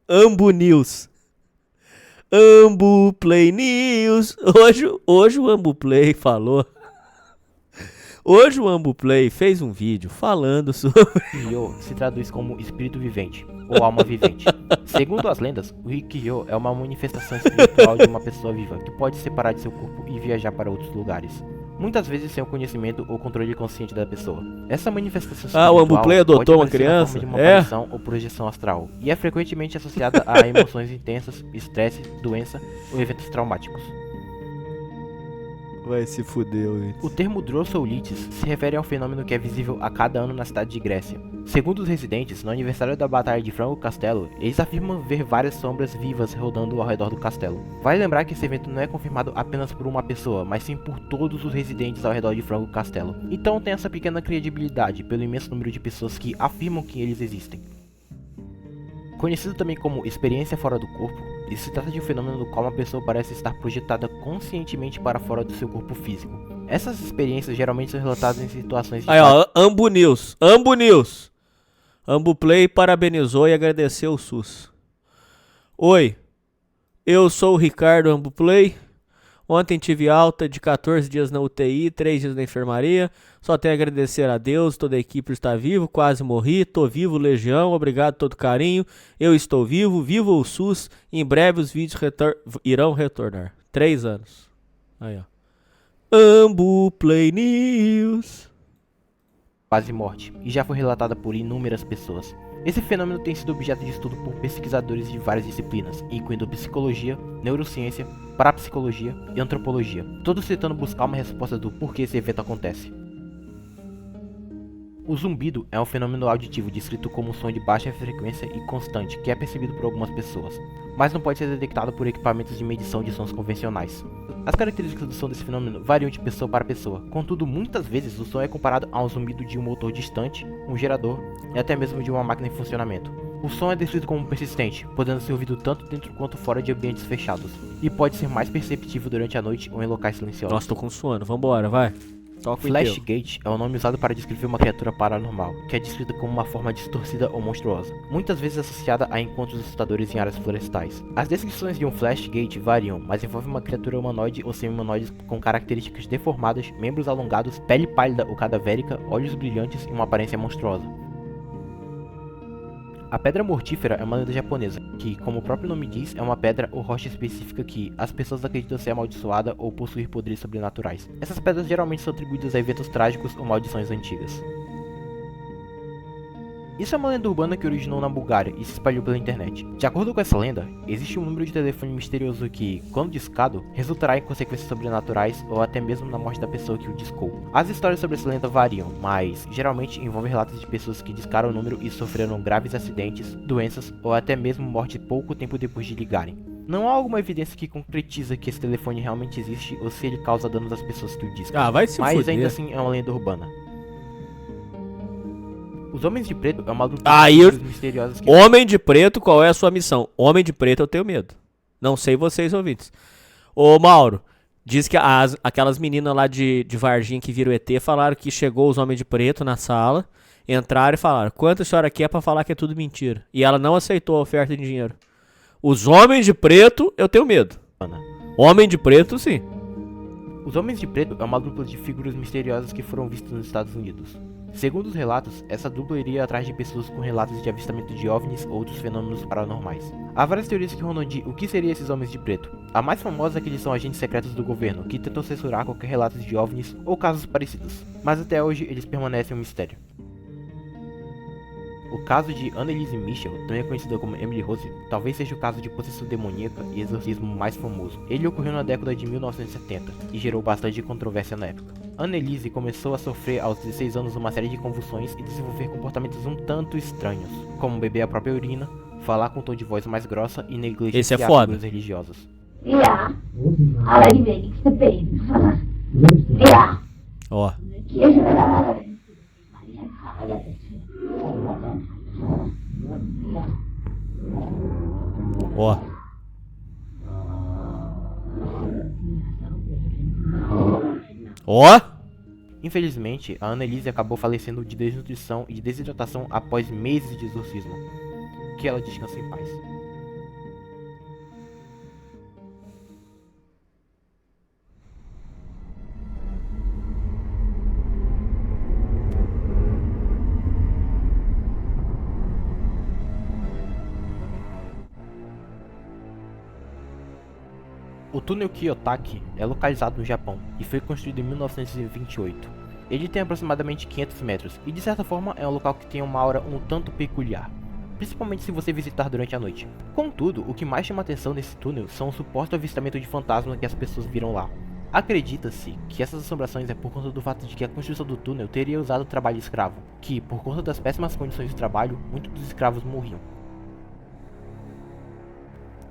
Ambu News. Ambuplay News. Hoje o Ambuplay falou... Hoje o Ambuplay fez um vídeo falando sobre... Rikyo se traduz como espírito vivente, ou alma vivente. Segundo as lendas, o Rikyo é uma manifestação espiritual de uma pessoa viva, que pode separar de seu corpo e viajar para outros lugares. Muitas vezes sem o conhecimento ou controle consciente da pessoa. Essa manifestação espiritual o Ambuplay adotou uma criança? Pode aparecer na forma de uma aparição ou projeção astral, e é frequentemente associada a emoções intensas, estresse, doença ou eventos traumáticos. Vai se fuder, ouvinte. O termo Drossoulites se refere a um fenômeno que é visível a cada ano na cidade de Grécia. Segundo os residentes, no aniversário da Batalha de Frango Castelo, eles afirmam ver várias sombras vivas rodando ao redor do castelo. Vale lembrar que esse evento não é confirmado apenas por uma pessoa, mas sim por todos os residentes ao redor de Frango Castelo. Então tem essa pequena credibilidade pelo imenso número de pessoas que afirmam que eles existem. Conhecido também como experiência fora do corpo, isso se trata de um fenômeno no qual uma pessoa parece estar projetada conscientemente para fora do seu corpo físico. Essas experiências geralmente são relatadas em situações de... Aí, ó, Ambu News. Ambu News. Ambu Play parabenizou e agradeceu o SUS. Oi, eu sou o Ricardo Ambu Play. Ontem tive alta de 14 dias na UTI, 3 dias na enfermaria. Só tenho a agradecer a Deus, toda a equipe está vivo, quase morri, tô vivo, Legião, obrigado todo carinho. Eu estou vivo, viva o SUS, em breve os vídeos irão retornar. 3 anos. Aí, ó. Ambu Play News. quase morte, e já foi relatada por inúmeras pessoas. Esse fenômeno tem sido objeto de estudo por pesquisadores de várias disciplinas, incluindo psicologia, neurociência, parapsicologia e antropologia, todos tentando buscar uma resposta do porquê esse evento acontece. O zumbido é um fenômeno auditivo descrito como um som de baixa frequência e constante que é percebido por algumas pessoas, mas não pode ser detectado por equipamentos de medição de sons convencionais. As características do som desse fenômeno variam de pessoa para pessoa, contudo muitas vezes o som é comparado a um zumbido de um motor distante, um gerador e até mesmo de uma máquina em funcionamento. O som é descrito como persistente, podendo ser ouvido tanto dentro quanto fora de ambientes fechados, e pode ser mais perceptível durante a noite ou em locais silenciosos. Nossa, tô com sono, vambora, vai. Flashgate é o nome usado para descrever uma criatura paranormal, que é descrita como uma forma distorcida ou monstruosa, muitas vezes associada a encontros assustadores em áreas florestais. As descrições de um Flashgate variam, mas envolvem uma criatura humanoide ou semi-humanoide com características deformadas, membros alongados, pele pálida ou cadavérica, olhos brilhantes e uma aparência monstruosa. A pedra mortífera é uma lenda japonesa, que, como o próprio nome diz, é uma pedra ou rocha específica que as pessoas acreditam ser amaldiçoada ou possuir poderes sobrenaturais. Essas pedras geralmente são atribuídas a eventos trágicos ou maldições antigas. Isso é uma lenda urbana que originou na Bulgária e se espalhou pela internet. De acordo com essa lenda, existe um número de telefone misterioso que, quando discado, resultará em consequências sobrenaturais ou até mesmo na morte da pessoa que o discou. As histórias sobre essa lenda variam, mas geralmente envolvem relatos de pessoas que discaram o número e sofreram graves acidentes, doenças ou até mesmo morte pouco tempo depois de ligarem. Não há alguma evidência que concretiza que esse telefone realmente existe ou se ele causa danos às pessoas que o discam, vai se mas fuder. ainda assim é uma lenda urbana. Os Homens de Preto é uma dupla Aí, de figuras misteriosas que... Homem de Preto, qual é a sua missão? Homem de Preto, eu tenho medo. Não sei vocês, ouvintes. Ô, Mauro, diz que aquelas meninas lá de Varginha que viram ET falaram que chegou os Homens de Preto na sala, entraram e falaram: quanto a senhora quer pra falar que é tudo mentira? E ela não aceitou a oferta de dinheiro. Os Homens de Preto, eu tenho medo. Homem de Preto, sim. Os Homens de Preto é uma dupla de figuras misteriosas que foram vistas nos Estados Unidos. Segundo os relatos, essa dupla iria atrás de pessoas com relatos de avistamento de OVNIs ou outros fenômenos paranormais. Há várias teorias que rondam de o que seriam esses Homens de Preto. A mais famosa é que eles são agentes secretos do governo, que tentam censurar qualquer relato de OVNIs ou casos parecidos, mas até hoje eles permanecem um mistério. O caso de Anneliese Michel, também conhecida como Emily Rose, talvez seja o caso de possessão demoníaca e exorcismo mais famoso. Ele ocorreu na década de 1970 e gerou bastante controvérsia na época. Anneliese começou a sofrer aos 16 anos uma série de convulsões e desenvolver comportamentos um tanto estranhos, como beber a própria urina, falar com um tom de voz mais grossa e negligenciar figuras religiosas. Ó. Ó. Ó. Infelizmente, a Anneliese acabou falecendo de desnutrição e de desidratação após meses de exorcismo. Que ela descanse em paz. O túnel Kiyotaki é localizado no Japão e foi construído em 1928. Ele tem aproximadamente 500 metros e de certa forma é um local que tem uma aura um tanto peculiar, principalmente se você visitar durante a noite. Contudo, o que mais chama atenção nesse túnel são o suposto avistamento de fantasma que as pessoas viram lá. Acredita-se que essas assombrações é por conta do fato de que a construção do túnel teria usado trabalho escravo, que, por conta das péssimas condições de trabalho, muitos dos escravos morriam.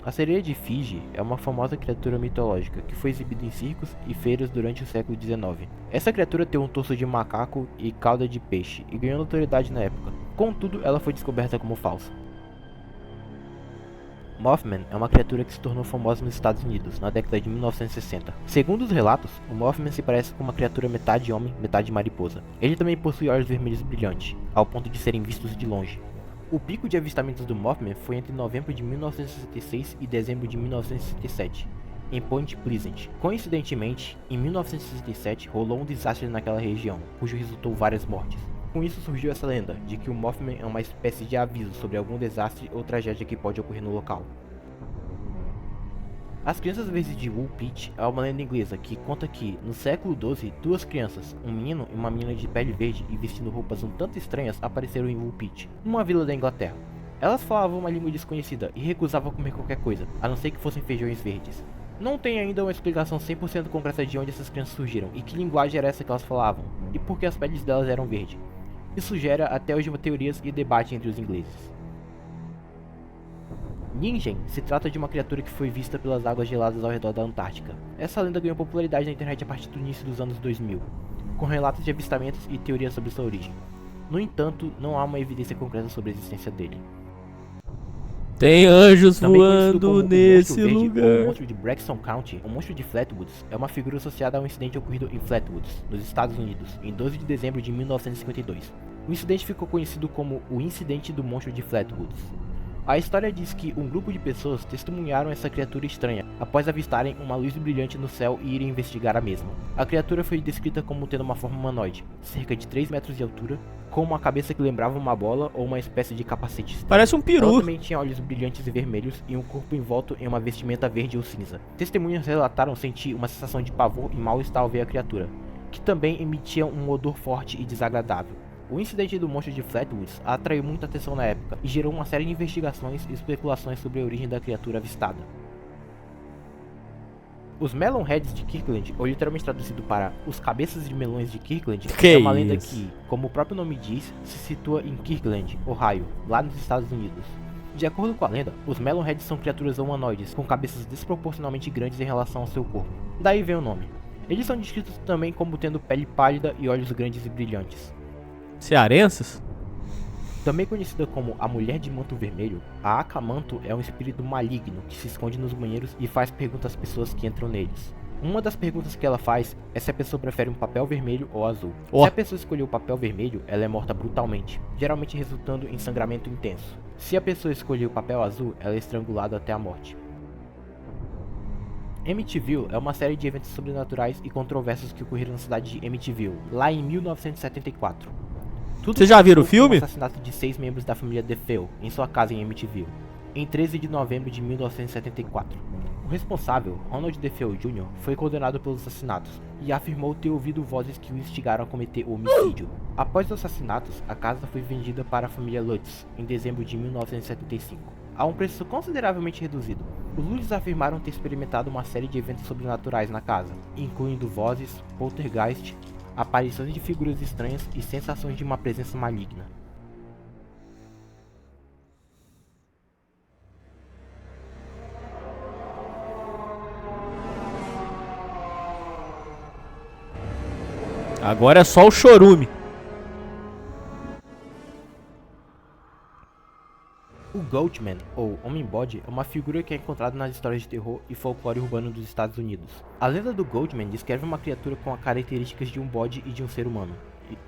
A sereia de Fiji é uma famosa criatura mitológica que foi exibida em circos e feiras durante o século XIX. Essa criatura tem um torso de macaco e cauda de peixe e ganhou notoriedade na época, contudo ela foi descoberta como falsa. Mothman é uma criatura que se tornou famosa nos Estados Unidos na década de 1960. Segundo os relatos, o Mothman se parece com uma criatura metade homem, metade mariposa. Ele também possui olhos vermelhos brilhantes, ao ponto de serem vistos de longe. O pico de avistamentos do Mothman foi entre novembro de 1966 e dezembro de 1967, em Point Pleasant. Coincidentemente, em 1967 rolou um desastre naquela região, cujo resultou várias mortes. Com isso surgiu essa lenda, de que o Mothman é uma espécie de aviso sobre algum desastre ou tragédia que pode ocorrer no local. As Crianças Verdes de Woolpit é uma lenda inglesa que conta que, no século XII, duas crianças, um menino e uma menina de pele verde e vestindo roupas um tanto estranhas, apareceram em Woolpit, uma vila da Inglaterra. Elas falavam uma língua desconhecida e recusavam comer qualquer coisa, a não ser que fossem feijões verdes. Não tem ainda uma explicação 100% concreta de onde essas crianças surgiram e que linguagem era essa que elas falavam, e por que as peles delas eram verdes. Isso gera até hoje teorias e debate entre os ingleses. Ningen se trata de uma criatura que foi vista pelas águas geladas ao redor da Antártica. Essa lenda ganhou popularidade na internet a partir do início dos anos 2000, com relatos de avistamentos e teorias sobre sua origem. No entanto, não há uma evidência concreta sobre a existência dele. Tem anjos Também conhecido como voando o nesse Monstro Verde ou o lugar. monstro de Braxton County, o monstro de Flatwoods, é uma figura associada a um incidente ocorrido em Flatwoods, nos Estados Unidos, em 12 de dezembro de 1952. O incidente ficou conhecido como o Incidente do Monstro de Flatwoods. A história diz que um grupo de pessoas testemunharam essa criatura estranha após avistarem uma luz brilhante no céu e irem investigar a mesma. A criatura foi descrita como tendo uma forma humanoide, cerca de 3 metros de altura, com uma cabeça que lembrava uma bola ou uma espécie de capacete estranho. Parece um Ela peru. também tinha olhos brilhantes e vermelhos e um corpo envolto em uma vestimenta verde ou cinza. Testemunhas relataram sentir uma sensação de pavor e mal-estar ao ver a criatura, que também emitia um odor forte e desagradável. O incidente do monstro de Flatwoods atraiu muita atenção na época e gerou uma série de investigações e especulações sobre a origem da criatura avistada. Os Melonheads de Kirkland, ou literalmente traduzido para os cabeças de melões de Kirkland, Que é uma lenda isso? que, como o próprio nome diz, se situa em Kirkland, Ohio, lá nos Estados Unidos. De acordo com a lenda, os Melonheads são criaturas humanoides com cabeças desproporcionalmente grandes em relação ao seu corpo. Daí vem o nome. Eles são descritos também como tendo pele pálida e olhos grandes e brilhantes. Cearenses? Também conhecida como a Mulher de Manto Vermelho, a Akamanto é um espírito maligno que se esconde nos banheiros e faz perguntas às pessoas que entram neles. Uma das perguntas que ela faz é se a pessoa prefere um papel vermelho ou azul. Ó. Se a pessoa escolher o papel vermelho, ela é morta brutalmente, geralmente resultando em sangramento intenso. Se a pessoa escolher o papel azul, ela é estrangulada até a morte. Amityville é uma série de eventos sobrenaturais e controversos que ocorreram na cidade de Amityville, lá em 1974. Tudo Vocês já viram o começou com filme? o assassinato de 6 membros da família DeFeo em sua casa em Amityville, em 13 de novembro de 1974. O responsável, Ronald DeFeo Jr., foi condenado pelos assassinatos e afirmou ter ouvido vozes que o instigaram a cometer o homicídio. Após os assassinatos, a casa foi vendida para a família Lutz em dezembro de 1975, a um preço consideravelmente reduzido. Os Lutz afirmaram ter experimentado uma série de eventos sobrenaturais na casa, incluindo vozes, poltergeist, aparições de figuras estranhas e sensações de uma presença maligna. Agora é só o chorume. O Goatman, ou Homem-Bode, é uma figura que é encontrada nas histórias de terror e folclore urbano dos Estados Unidos. A lenda do Goatman descreve uma criatura com as características de um bode e de um ser humano,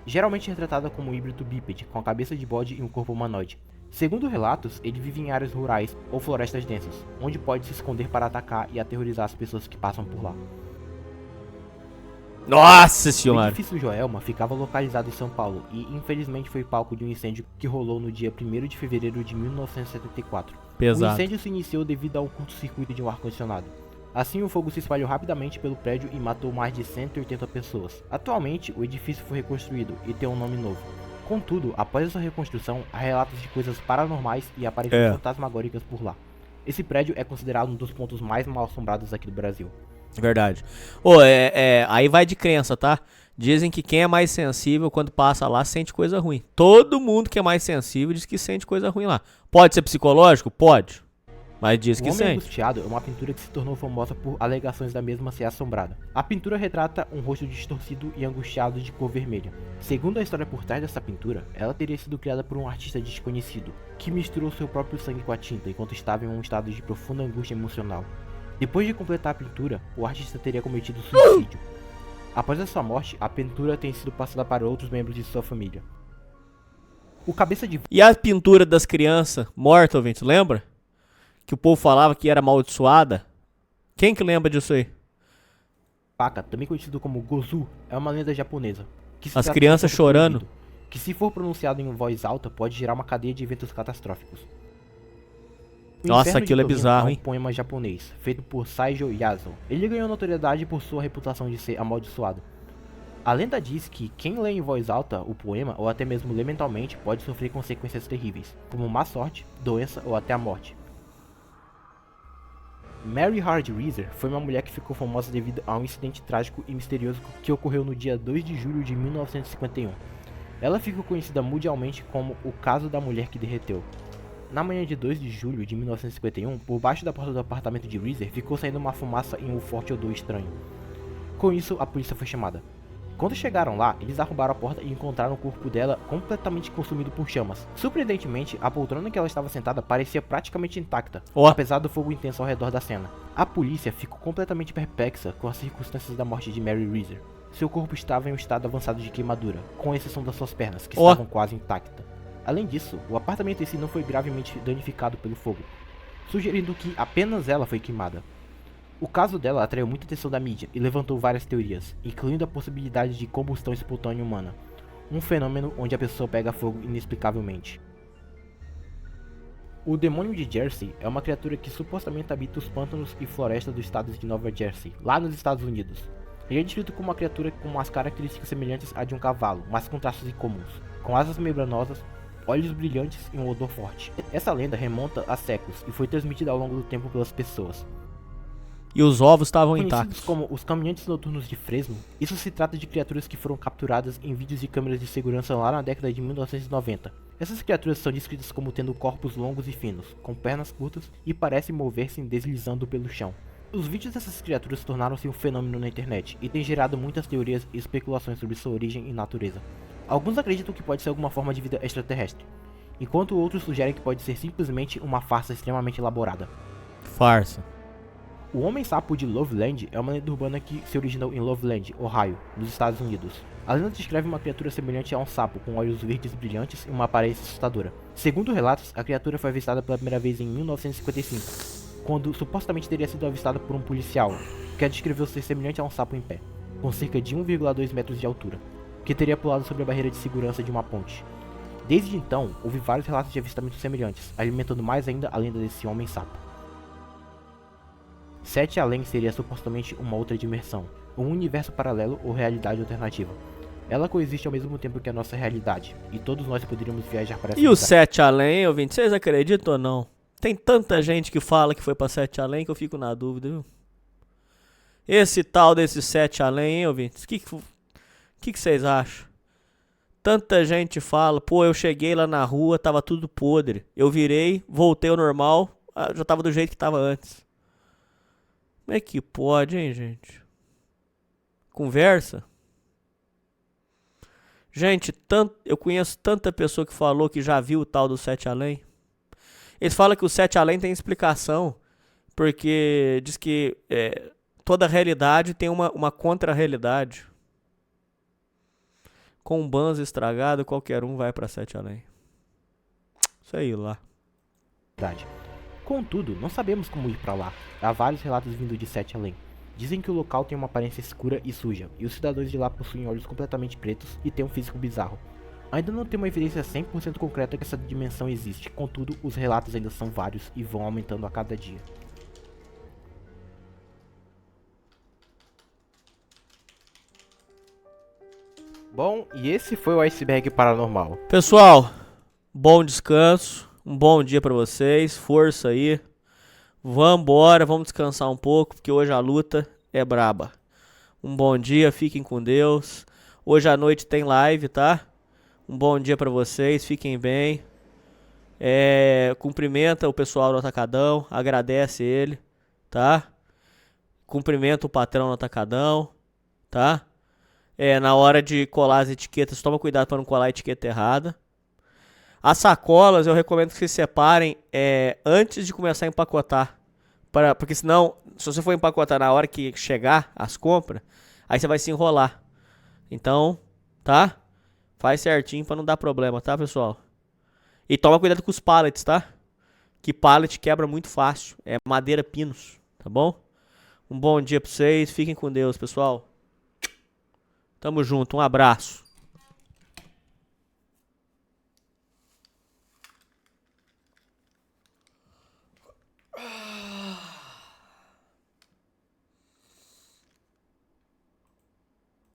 geralmente retratada como um híbrido bípede, com a cabeça de bode e um corpo humanoide. Segundo relatos, ele vive em áreas rurais ou florestas densas, onde pode se esconder para atacar e aterrorizar as pessoas que passam por lá. Nossa O senhora. edifício Joelma ficava localizado em São Paulo e infelizmente foi palco de um incêndio que rolou no dia 1º de fevereiro de 1974. O Pesado. incêndio se iniciou devido ao curto-circuito de um ar-condicionado. Assim, o fogo se espalhou rapidamente pelo prédio e matou mais de 180 pessoas. Atualmente, o edifício foi reconstruído e tem um nome novo. Contudo, após essa reconstrução, há relatos de coisas paranormais e aparições fantasmagóricas por lá. Esse prédio é considerado um dos pontos mais mal assombrados aqui do Brasil. Verdade. Aí vai de crença, tá? Dizem que quem é mais sensível, quando passa lá, sente coisa ruim. Todo mundo que é mais sensível diz que sente coisa ruim lá. Pode ser psicológico? Pode. Mas diz O que Homem sente. Angustiado é uma pintura que se tornou famosa por alegações da mesma ser assombrada. A pintura retrata um rosto distorcido e angustiado de cor vermelha. Segundo a história por trás dessa pintura, ela teria sido criada por um artista desconhecido, que misturou seu próprio sangue com a tinta enquanto estava em um estado de profunda angústia emocional. Depois de completar a pintura, o artista teria cometido suicídio. Após a sua morte, a pintura tem sido passada para outros membros de sua família. O cabeça de E a pintura das crianças mortas, ouvinte, lembra? Que o povo falava que era amaldiçoada. Quem que lembra disso aí? vaca, também conhecido como Gozu, é uma lenda japonesa. Que se As trata de um crianças conto chorando. proibido, que se for pronunciado em voz alta, pode gerar uma cadeia de eventos catastróficos. O Nossa, Inferno de aquilo é Torino bizarro, é um hein? poema japonês, feito por Saijo Yasuo. Ele ganhou notoriedade por sua reputação de ser amaldiçoado. A lenda diz que quem lê em voz alta o poema, ou até mesmo lê mentalmente, pode sofrer consequências terríveis, como má sorte, doença ou até a morte. Mary Hard Reeser foi uma mulher que ficou famosa devido a um incidente trágico e misterioso que ocorreu no dia 2 de julho de 1951. Ela ficou conhecida mundialmente como o caso da mulher que derreteu. Na manhã de 2 de julho de 1951, por baixo da porta do apartamento de Reeser ficou saindo uma fumaça e um forte odor estranho. Com isso, a polícia foi chamada. Quando chegaram lá, eles arrombaram a porta e encontraram o corpo dela completamente consumido por chamas. Surpreendentemente, a poltrona em que ela estava sentada parecia praticamente intacta, Ó. apesar do fogo intenso ao redor da cena. A polícia ficou completamente perplexa com as circunstâncias da morte de Mary Reeser. Seu corpo estava em um estado avançado de queimadura, com exceção das suas pernas, que Ó. estavam quase intactas. Além disso, o apartamento em si não foi gravemente danificado pelo fogo, sugerindo que apenas ela foi queimada. O caso dela atraiu muita atenção da mídia e levantou várias teorias, incluindo a possibilidade de combustão espontânea humana, um fenômeno onde a pessoa pega fogo inexplicavelmente. O demônio de Jersey é uma criatura que supostamente habita os pântanos e florestas do estado de Nova Jersey, lá nos Estados Unidos. Ele é descrito como uma criatura com as características semelhantes à de um cavalo, mas com traços incomuns, com asas membranosas, olhos brilhantes e um odor forte. Essa lenda remonta a séculos e foi transmitida ao longo do tempo pelas pessoas. E os ovos estavam Conhecidos intactos. como os caminhantes noturnos de Fresno, isso se trata de criaturas que foram capturadas em vídeos de câmeras de segurança lá na década de 1990. Essas criaturas são descritas como tendo corpos longos e finos, com pernas curtas e parecem mover-se deslizando pelo chão. Os vídeos dessas criaturas tornaram-se um fenômeno na internet e têm gerado muitas teorias e especulações sobre sua origem e natureza. Alguns acreditam que pode ser alguma forma de vida extraterrestre, enquanto outros sugerem que pode ser simplesmente uma farsa extremamente elaborada. Farsa. O Homem-Sapo de Loveland é uma lenda urbana que se originou em Loveland, Ohio, nos Estados Unidos. A lenda descreve uma criatura semelhante a um sapo, com olhos verdes brilhantes e uma aparência assustadora. Segundo relatos, a criatura foi avistada pela primeira vez em 1955, quando supostamente teria sido avistada por um policial, que a descreveu ser semelhante a um sapo em pé, com cerca de 1,2 metros de altura, que teria pulado sobre a barreira de segurança de uma ponte. Desde então, houve vários relatos de avistamentos semelhantes, alimentando mais ainda a lenda desse Homem-Sapo. Sete Além seria supostamente uma outra dimensão, um universo paralelo ou realidade alternativa. Ela coexiste ao mesmo tempo que a nossa realidade, e todos nós poderíamos viajar para essa E o realidade. Sete Além, ouvinte, vocês acreditam ou não? Tem tanta gente que fala que foi pra Sete Além que eu fico na dúvida, viu? Esse tal desse Sete Além, hein, ouvintes? O que vocês acham? Tanta gente fala, pô, eu cheguei lá na rua, tava tudo podre. Eu virei, voltei ao normal, já tava do jeito que tava antes. Como é que pode, hein, gente? Conversa? Gente, eu conheço tanta pessoa que falou que já viu o tal do Sete Além. Eles falam que o Sete Além tem explicação, porque diz que toda realidade tem uma contra-realidade. Com um banzo estragado, qualquer um vai pra Sete Além. Sei lá. Contudo, não sabemos como ir para lá. Há vários relatos vindo de Sete Além. Dizem que o local tem uma aparência escura e suja, e os cidadãos de lá possuem olhos completamente pretos e têm um físico bizarro. Ainda não tem uma evidência 100% concreta que essa dimensão existe, contudo, os relatos ainda são vários e vão aumentando a cada dia. Bom, e esse foi o Iceberg Paranormal. Pessoal, bom descanso. Um bom dia pra vocês. Força aí. Vambora, vamos descansar um pouco, porque hoje a luta é braba. Um bom dia, fiquem com Deus. Hoje à noite tem live, tá? Um bom dia pra vocês, fiquem bem. Cumprimenta o pessoal do Atacadão, agradece ele, tá? Cumprimenta o patrão no Atacadão, tá? Na hora de colar as etiquetas, toma cuidado para não colar a etiqueta errada. As sacolas eu recomendo que vocês separem antes de começar a empacotar. Porque senão, se você for empacotar na hora que chegar as compras, aí você vai se enrolar. Então, tá? Faz certinho pra não dar problema, tá, pessoal? E toma cuidado com os pallets, tá? Que pallet quebra muito fácil. É madeira pinos, tá bom? Um bom dia pra vocês. Fiquem com Deus, pessoal. Tamo junto. Um abraço.